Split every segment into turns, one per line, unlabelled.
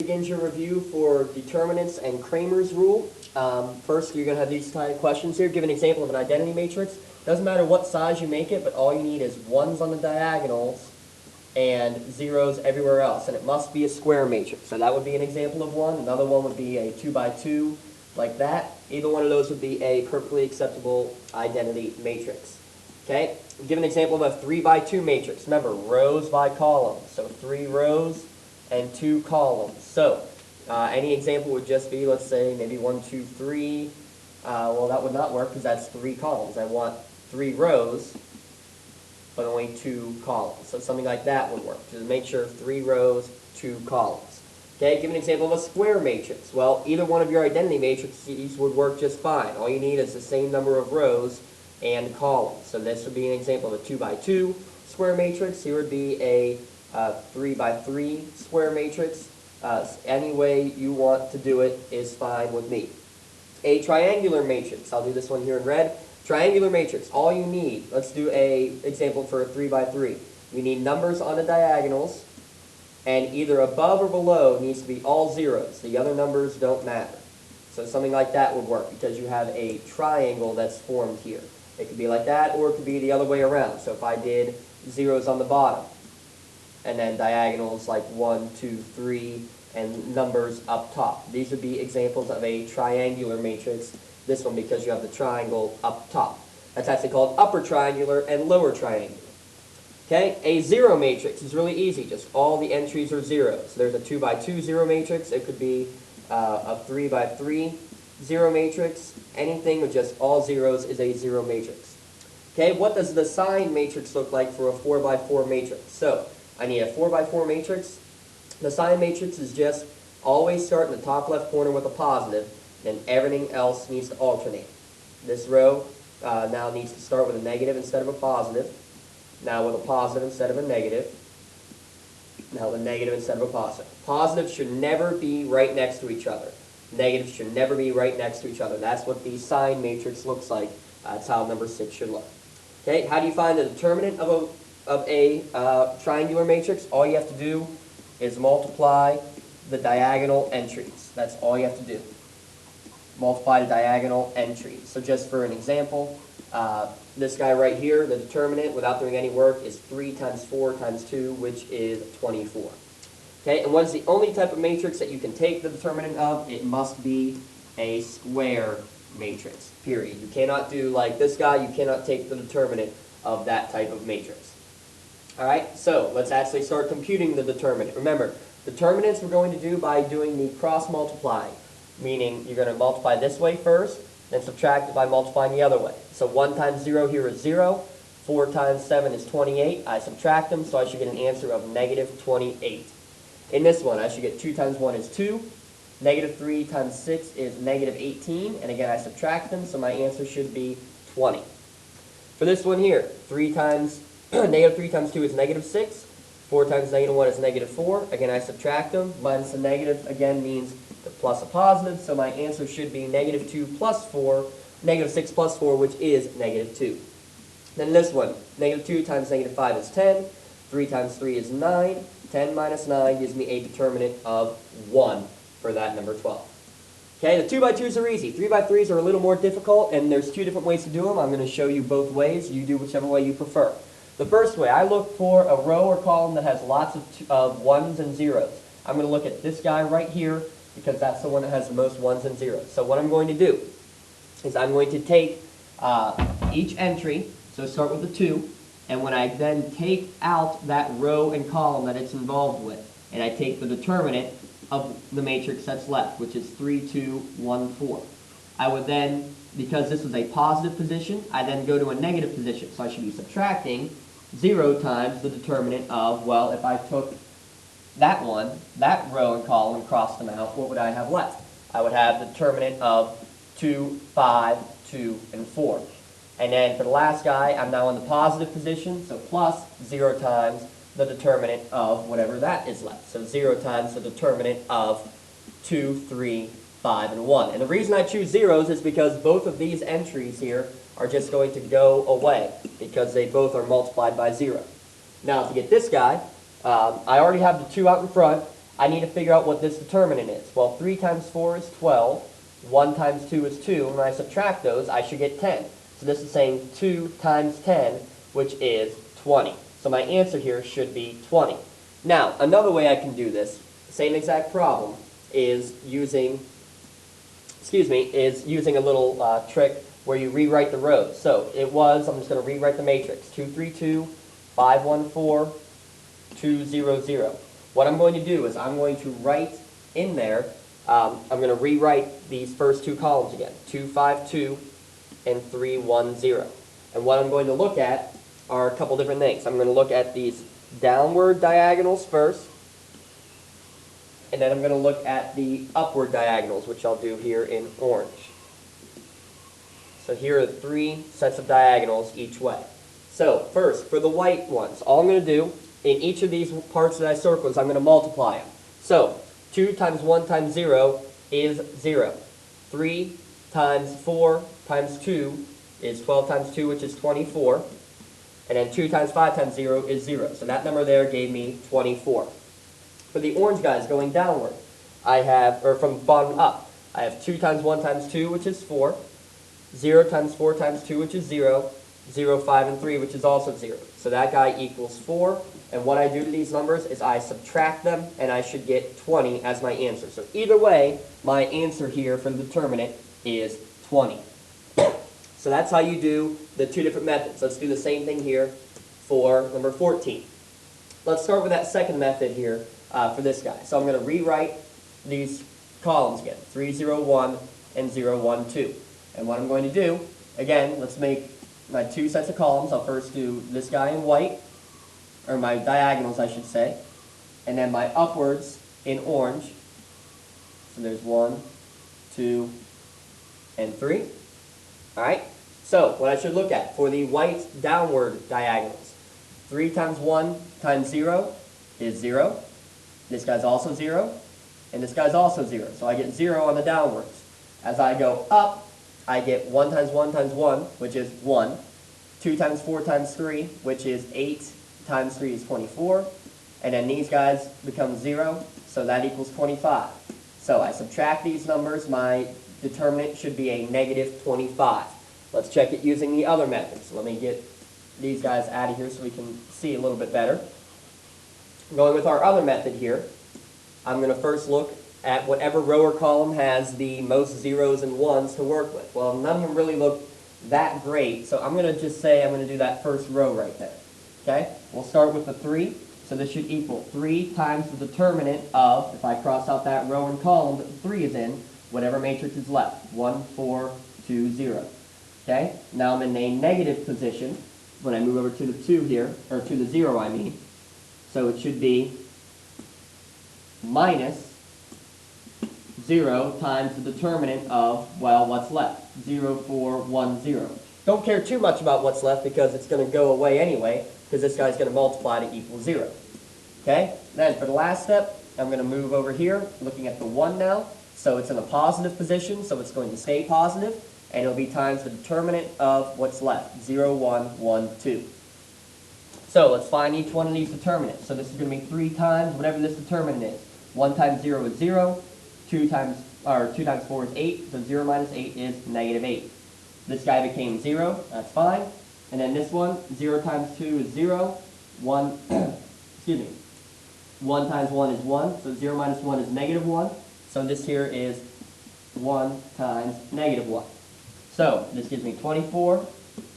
Begins your review for determinants and Cramers rule. First, you're going to have these kind of questions here. Give an example of an identity matrix. Doesn't matter what size you make it, but all you need is ones on the diagonals and zeros everywhere else. And it must be a square matrix. So that would be an example of one. Another one would be a 2 by 2, like that. Either one of those would be a perfectly acceptable identity matrix. Okay? Give an example of a 3 by 2 matrix. Remember, rows by columns. So 3 rows and 2 columns. So any example would just be, let's say, maybe 1, 2, 3. Well, that would not work because that's 3 columns. I want 3 rows, but only 2 columns. So something like that would work. Just make sure 3 rows, 2 columns. Okay, give an example of a square matrix. Well, either one of your identity matrices would work just fine. All you need is the same number of rows and columns. So this would be an example of a 2 by 2 square matrix. Here would be a 3 by 3 square matrix. Any way you want to do it is fine with me. A triangular matrix. I'll do this one here in red. Triangular matrix. All you need, let's do a example for a 3 by 3. You need numbers on the diagonals, and either above or below needs to be all zeros. The other numbers don't matter. So something like that would work because you have a triangle that's formed here. It could be like that, or it could be the other way around. So if I did zeros on the bottom, and then diagonals like 1, 2, 3, and numbers up top. These would be examples of a triangular matrix. This one because you have the triangle up top. That's actually called upper triangular and lower triangular. Okay, a zero matrix is really easy. Just all the entries are zeros. There's a 2 by 2 zero matrix. It could be a 3 by 3 zero matrix. Anything with just all zeros is a zero matrix. Okay, what does the sign matrix look like for a 4 by 4 matrix? So I need a 4 by 4 matrix. The sign matrix is just always start in the top left corner with a positive, then everything else needs to alternate. This row now needs to start with a negative instead of a positive. Now with a positive instead of a negative. Now with a negative instead of a positive. Positives should never be right next to each other. Negatives should never be right next to each other. That's what the sign matrix looks like. That's how number 6 should look. Okay, how do you find the determinant of a triangular matrix? All you have to do is multiply the diagonal entries. That's all you have to do. Multiply the diagonal entries. So just for an example, this guy right here, the determinant, without doing any work, is 3 times 4 times 2, which is 24. Okay, and what is the only type of matrix that you can take the determinant of? It must be a square matrix, period. You cannot do like this guy, you cannot take the determinant of that type of matrix. Alright, so let's actually start computing the determinant. Remember, determinants we're going to do by doing the cross multiplying, meaning you're going to multiply this way first, then subtract it by multiplying the other way. So 1 times 0 here is 0, 4 times 7 is 28. I subtract them, so I should get an answer of negative 28. In this one, I should get 2 times 1 is 2, negative 3 times 6 is negative 18, and again I subtract them, so my answer should be 20. For this one here, negative 3 times 2 is negative 6. 4 times negative 1 is negative 4. Again, I subtract them. Minus a negative, again, means the plus a positive. So my answer should be negative 2 plus 4, negative 6 plus 4, which is negative 2. Then this one, negative 2 times negative 5 is 10. 3 times 3 is 9. 10 minus 9 gives me a determinant of 1 for that number 12. Okay, the 2 by 2s are easy. 3 by 3s are a little more difficult, and there's 2 different ways to do them. I'm going to show you both ways. You do whichever way you prefer. The first way, I look for a row or column that has lots of ones and zeros. I'm going to look at this guy right here because that's the one that has the most ones and zeros. So what I'm going to do is I'm going to take each entry, so start with the 2, and when I then take out that row and column that it's involved with, and I take the determinant of the matrix that's left, which is 3, 2, 1, 4. I would then, because this is a positive position, I then go to a negative position. So I should be subtracting 0 times the determinant of, well, if I took that one, that row and column, and crossed them out, what would I have left? I would have the determinant of 2, 5, 2, and 4. And then for the last guy, I'm now in the positive position, so plus 0 times the determinant of whatever that is left. So 0 times the determinant of 2, 3, 5, and 1. And the reason I choose zeros is because both of these entries here are just going to go away because they both are multiplied by 0. Now to get this guy, I already have the 2 out in front. I need to figure out what this determinant is. Well, 3 times 4 is 12, 1 times 2 is 2, and when I subtract those, I should get 10. So this is saying 2 times 10, which is 20. So my answer here should be 20. Now, another way I can do this, same exact problem, is using a little trick where you rewrite the rows. So it was, I'm just going to rewrite the matrix, 232, 514, 200. What I'm going to do is I'm going to write in there, I'm going to rewrite these first two columns again, 252 and 310. And what I'm going to look at are a couple different things. I'm going to look at these downward diagonals first, and then I'm going to look at the upward diagonals, which I'll do here in orange. So here are 3 sets of diagonals each way. So first, for the white ones, all I'm going to do in each of these parts that I circled is I'm going to multiply them. So 2 times 1 times 0 is 0. 3 times 4 times 2 is 12 times 2, which is 24. And then 2 times 5 times 0 is 0. So that number there gave me 24. For the orange guys going downward, I have, or from bottom up, I have 2 times 1 times 2, which is 4. 0 times 4 times 2, which is 0. 0, 5, and 3, which is also 0. So that guy equals 4. And what I do to these numbers is I subtract them, and I should get 20 as my answer. So either way, my answer here for the determinant is 20. So that's how you do the two different methods. Let's do the same thing here for number 14. Let's start with that second method here for this guy. So I'm going to rewrite these columns again, 301 and 012. And what I'm going to do, again, let's make my 2 sets of columns. I'll first do this guy in white, or my diagonals I should say, and then my upwards in orange. So there's 1, 2, and 3. Alright, so what I should look at for the white downward diagonals, 3 times 1 times 0 is 0. This guy's also 0, and this guy's also 0. So I get 0 on the downwards. As I go up, I get 1 times 1 times 1, which is 1. 2 times 4 times 3, which is 8 times 3 is 24. And then these guys become 0, so that equals 25. So I subtract these numbers, my determinant should be a negative 25. Let's check it using the other method. So let me get these guys out of here so we can see a little bit better. Going with our other method here, I'm going to first look at whatever row or column has the most zeros and ones to work with. Well, none of them really look that great, so I'm going to just say I'm going to do that first row right there. Okay? We'll start with the 3. So this should equal 3 times the determinant of, if I cross out that row and column that the 3 is in, whatever matrix is left, 1, 4, 2, 0. Okay? Now I'm in a negative position when I move over to the 2 here, or to the 0 I mean. So it should be minus 0 times the determinant of, well, what's left? 0, 4, 1, 0. Don't care too much about what's left because it's going to go away anyway, because this guy's going to multiply to equal 0. Okay? Then for the last step, I'm going to move over here, looking at the 1 now. So it's in a positive position, so it's going to stay positive, and it'll be times the determinant of what's left, 0, 1, 1, 2. So let's find each one of these determinants. So this is going to be 3 times whatever this determinant is. 1 times 0 is 0, 2 times 4 is 8, so 0 minus 8 is negative 8. This guy became 0, that's fine. And then this one, 0 times 2 is 0, 1, excuse me, 1 times 1 is 1, so 0 minus 1 is negative 1. So this here is 1 times negative 1. So this gives me 24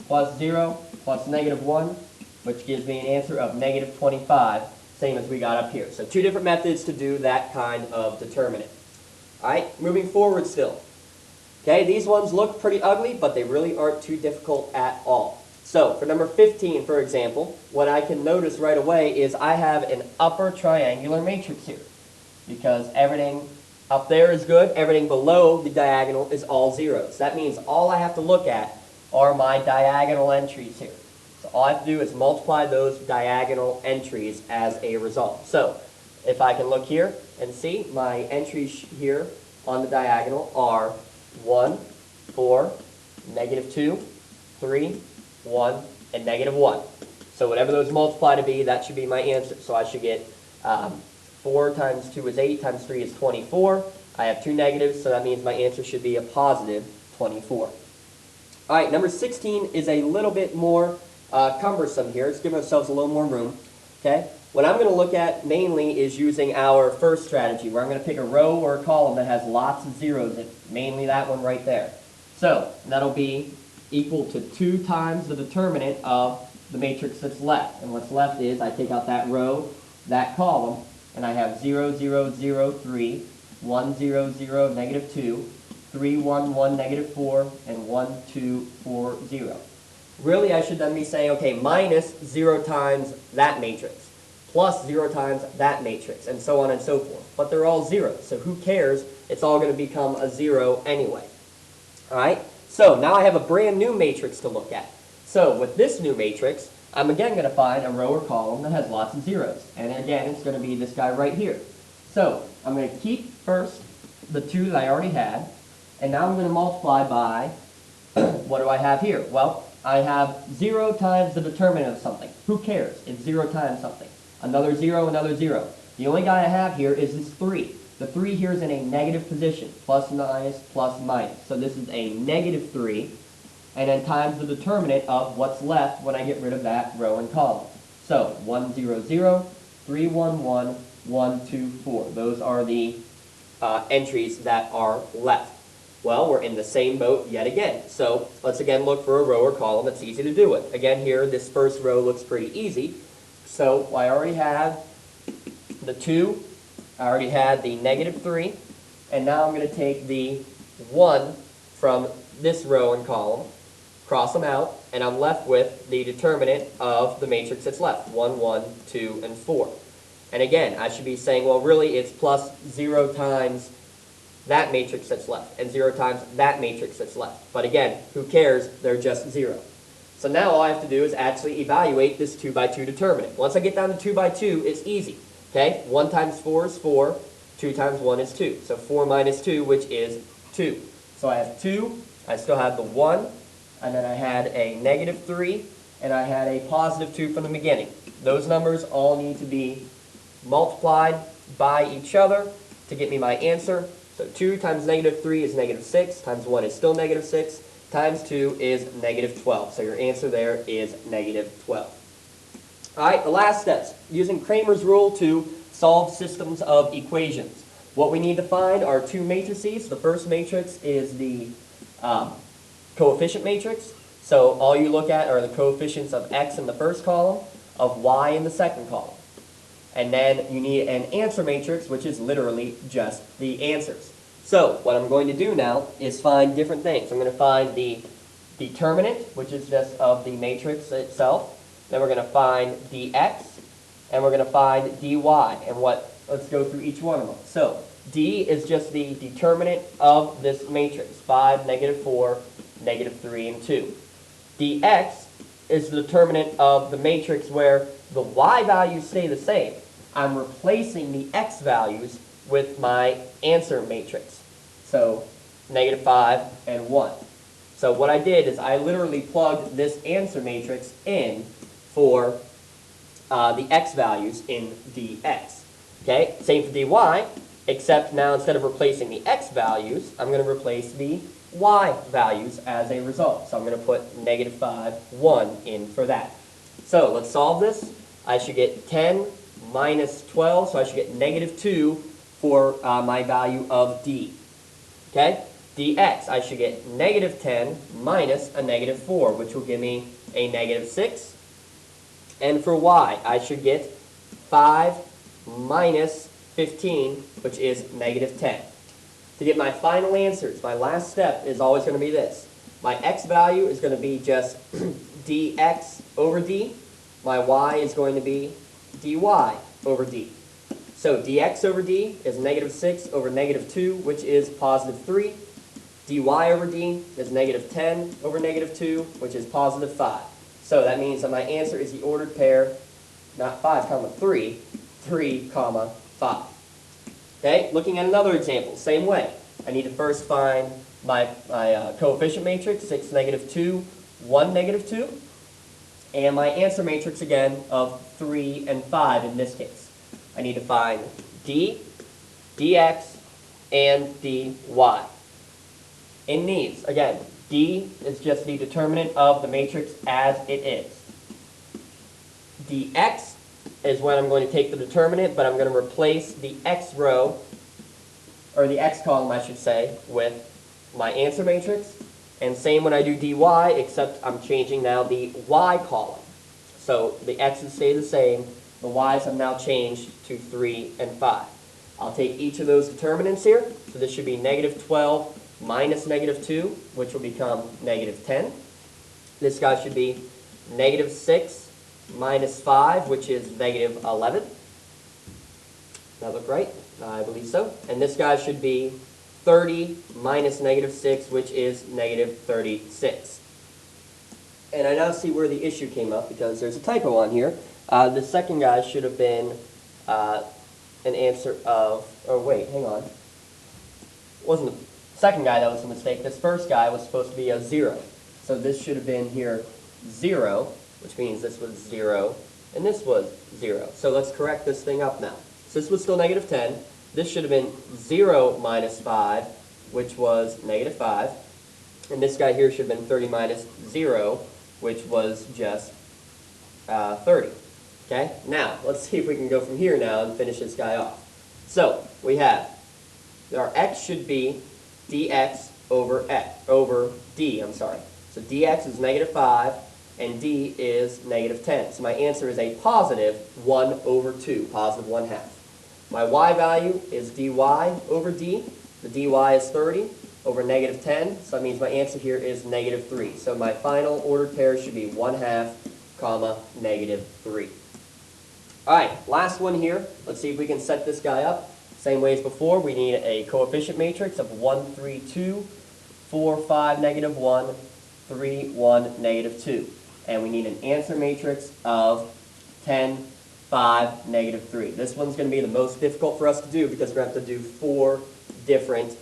plus 0 plus negative 1, which gives me an answer of negative 25, same as we got up here. So 2 different methods to do that kind of determinant. All right, moving forward still. Okay, these ones look pretty ugly, but they really aren't too difficult at all. So for number 15, for example, what I can notice right away is I have an upper triangular matrix here, because everything up there is good, everything below the diagonal is all zeros. That means all I have to look at are my diagonal entries here. So all I have to do is multiply those diagonal entries as a result. So if I can look here and see, my entries here on the diagonal are 1, 4, negative 2, 3, 1, and negative 1. So whatever those multiply to be, that should be my answer. So I should get 4 times 2 is 8, times 3 is 24. I have 2 negatives, so that means my answer should be a positive 24. All right, number 16 is a little bit more cumbersome here. Let's give ourselves a little more room. Okay? What I'm going to look at mainly is using our first strategy, where I'm going to pick a row or a column that has lots of zeros in it, mainly that one right there. So that'll be equal to 2 times the determinant of the matrix that's left. And what's left is I take out that row, that column, and I have 0, 0, 0, 3, 1, 0, 0, negative 2, 3, 1, 1, negative 4, and 1, 2, 4, 0. Really, I should then be saying, okay, minus 0 times that matrix, plus 0 times that matrix, and so on and so forth. But they're all zeros, so who cares? It's all going to become a 0 anyway. All right? So now I have a brand new matrix to look at. So with this new matrix, I'm again going to find a row or column that has lots of zeros. And again, it's going to be this guy right here. So I'm going to keep first the 2 that I already had, and now I'm going to multiply by, what do I have here? Well, I have 0 times the determinant of something. Who cares? It's 0 times something. Another 0, another 0. The only guy I have here is this 3. The 3 here is in a negative position, plus, minus, plus, minus. So this is a negative 3, and then times the determinant of what's left when I get rid of that row and column. So 1, 0, 0, 3, 1, 1, 1, 2, 4. Those are the entries that are left. Well, we're in the same boat yet again. So let's again look for a row or column that's easy to do with. Again here, this first row looks pretty easy. So I already have the 2, I already had the negative 3, and now I'm going to take the 1 from this row and column, cross them out, and I'm left with the determinant of the matrix that's left, 1, 1, 2, and 4. And again, I should be saying, well, really it's plus 0 times that matrix that's left, and 0 times that matrix that's left. But again, who cares? They're just 0. So now all I have to do is actually evaluate this 2 by 2 determinant. Once I get down to 2 by 2, it's easy. Okay? 1 times 4 is 4. 2 times 1 is 2. So 4 minus 2, which is 2. So I have 2. I still have the 1. And then I had a negative 3. And I had a positive 2 from the beginning. Those numbers all need to be multiplied by each other to get me my answer. So 2 times negative 3 is negative 6, times 1 is still negative 6, times 2 is negative 12. So your answer there is negative 12. All right, the last steps. Using Cramer's rule to solve systems of equations. What we need to find are 2 matrices. The first matrix is the coefficient matrix. So all you look at are the coefficients of x in the first column, of y in the second column. And then you need an answer matrix, which is literally just the answers. So what I'm going to do now is find different things. I'm going to find the determinant, which is just of the matrix itself. Then we're going to find dx, and we're going to find dy. And let's go through each one of them. So d is just the determinant of this matrix, 5, negative 4, negative 3, and 2. dx is the determinant of the matrix where the y values stay the same. I'm replacing the x values with my answer matrix. So negative 5 and 1. So what I did is I literally plugged this answer matrix in for the x values in dx. Okay, same for dy, except now instead of replacing the x values, I'm going to replace the y values as a result. So I'm going to put negative 5, 1 in for that. So let's solve this. I should get 10 minus 12, so I should get negative 2 for my value of d. Okay? dx, I should get negative 10 minus a negative 4, which will give me a negative 6. And for y, I should get 5 minus 15, which is negative 10. To get my final answers, my last step is always going to be this. My x value is going to be just dx over d. My y is going to be dy over d. So dx over d is negative 6 over negative 2, which is positive 3. dy over d is negative 10 over negative 2, which is positive 5. So that means that my answer is the ordered pair, not 5 comma 3, 3 comma 5. Okay, looking at another example, same way. I need to first find my coefficient matrix, 6, negative 2, 1, negative 2. And my answer matrix again of 3 and 5 in this case. I need to find d, dx, and dy. In these, again, d is just the determinant of the matrix as it is. dx is when I'm going to take the determinant, but I'm going to replace the x row, or the x column, I should say, with my answer matrix. And same when I do dy, except I'm changing now the y column. So the x's stay the same, the y's have now changed to 3 and 5. I'll take each of those determinants here. So this should be negative 12 minus negative 2, which will become negative 10. This guy should be negative 6 minus 5, which is negative 11. That look right? I believe so. And this guy should be 30 minus negative 6, which is negative 36. And I now see where the issue came up because there's a typo on here. The second guy should have been an answer of, oh wait, hang on. It wasn't the second guy that was a mistake. This first guy was supposed to be a 0. So this should have been here 0, which means this was 0, and this was 0. So let's correct this thing up now. So this was still negative 10. This should have been 0 minus 5, which was negative 5. And this guy here should have been 30 minus 0, which was just 30. Okay? Now, let's see if we can go from here now and finish this guy off. So, we have, our x should be dx over d, I'm sorry. So dx is negative 5, and d is negative 10. So my answer is a positive 1 over 2, positive 1/2. My y value is dy over d. The dy is 30 over negative 10, so that means my answer here is negative 3. So my final ordered pair should be 1/2, comma, negative 3. All right, last one here. Let's see if we can set this guy up. Same way as before, we need a coefficient matrix of 1, 3, 2, 4, 5, negative 1, 3, 1, negative 2. And we need an answer matrix of 10, 5, negative 3. This one's going to be the most difficult for us to do because we're going to have to do 4 different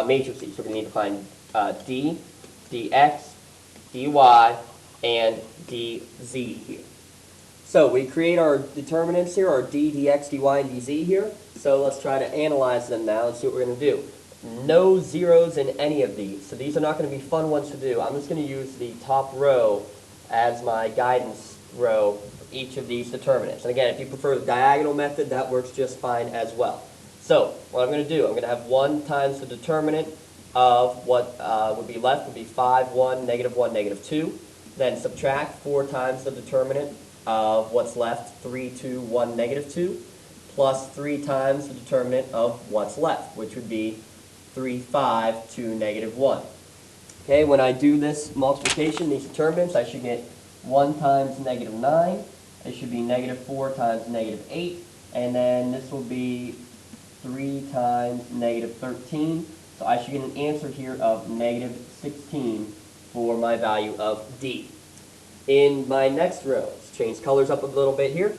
matrices. We're going to need to find d, dx, dy, and dz here. So we create our determinants here, our d, dx, dy, and dz here. So let's try to analyze them now and see what we're going to do. No zeros in any of these, so these are not going to be fun ones to do. I'm just going to use the top row as my guidance row for each of these determinants. And again, if you prefer the diagonal method, that works just fine as well. So what I'm going to do, I'm going to have 1 times the determinant of what would be left would be 5, 1, negative 2. Then subtract 4 times the determinant of what's left, 3, 2, 1, negative 2, plus 3 times the determinant of what's left, which would be 3, 5, 2, negative 1. Okay, when I do this multiplication, these determinants, I should get 1 times negative 9. It should be negative 4 times negative 8. And then this will be 3 times negative 13. So I should get an answer here of negative 16 for my value of d. In my next row, let's change colors up a little bit here.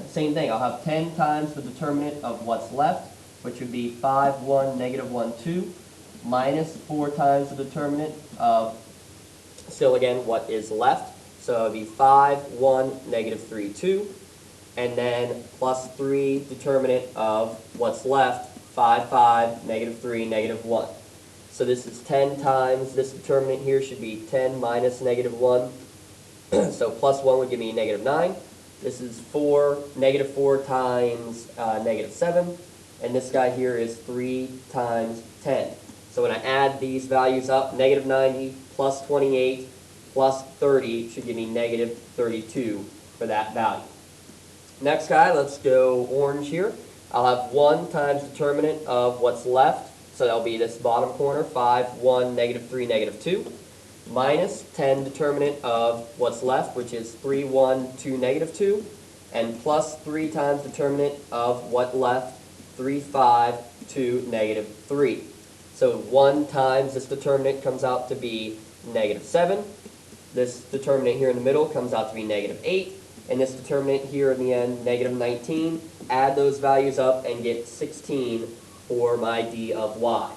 Same thing, I'll have 10 times the determinant of what's left, which would be 5, 1, negative 1, 2, minus 4 times the determinant of, still again, what is left. So it would be 5, 1, negative 3, 2, and then plus 3 determinant of what's left, 5, 5, negative 3, negative 1. So this is 10 times, this determinant here should be 10 minus negative 1. So plus 1 would give me negative 9. This is negative 4 times negative 7. And this guy here is 3 times 10. So when I add these values up, negative 90 plus 28 plus 30 should give me negative 32 for that value. Next guy, let's go orange here. I'll have 1 times determinant of what's left. So that'll be this bottom corner, 5, 1, negative 3, negative 2. Minus 10 determinant of what's left, which is 3, 1, 2, negative 2. And plus 3 times determinant of what left, 3, 5, 2, negative 3. So 1 times this determinant comes out to be negative 7. This determinant here in the middle comes out to be negative 8. And this determinant here in the end, negative 19. Add those values up and get 16 for my d of y.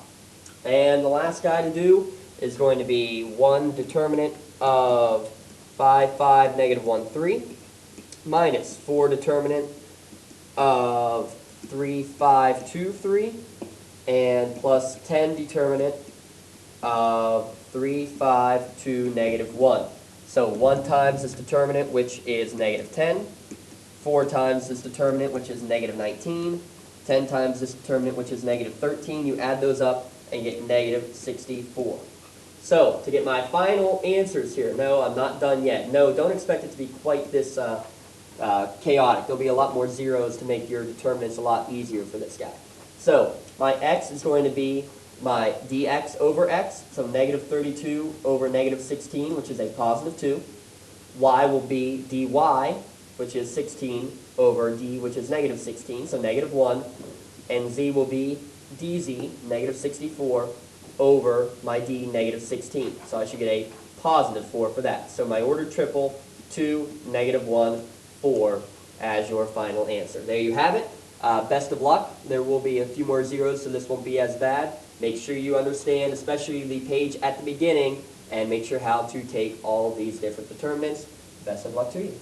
And the last guy to do is going to be 1 determinant of 5, 5, negative 1, 3, minus 4 determinant of 3, 5, 2, 3, and plus 10 determinant of 3, 5, 2, negative 1. So 1 times this determinant, which is negative 10, 4 times this determinant, which is negative 19, 10 times this determinant, which is negative 13. You add those up and get negative 64. So, to get my final answers here, no, I'm not done yet. No, don't expect it to be quite this chaotic. There'll be a lot more zeros to make your determinants a lot easier for this guy. So, my x is going to be my dx over x, so negative 32 over negative 16, which is a positive 2. Y will be dy, which is 16, over d, which is negative 16, so negative 1. And z will be dz, negative 64, over my d, negative 16. So I should get a positive 4 for that. So my ordered triple, 2, negative 1, 4 as your final answer. There you have it. Best of luck. There will be a few more zeros, so this won't be as bad. Make sure you understand, especially the page at the beginning, and make sure how to take all of these different determinants. Best of luck to you.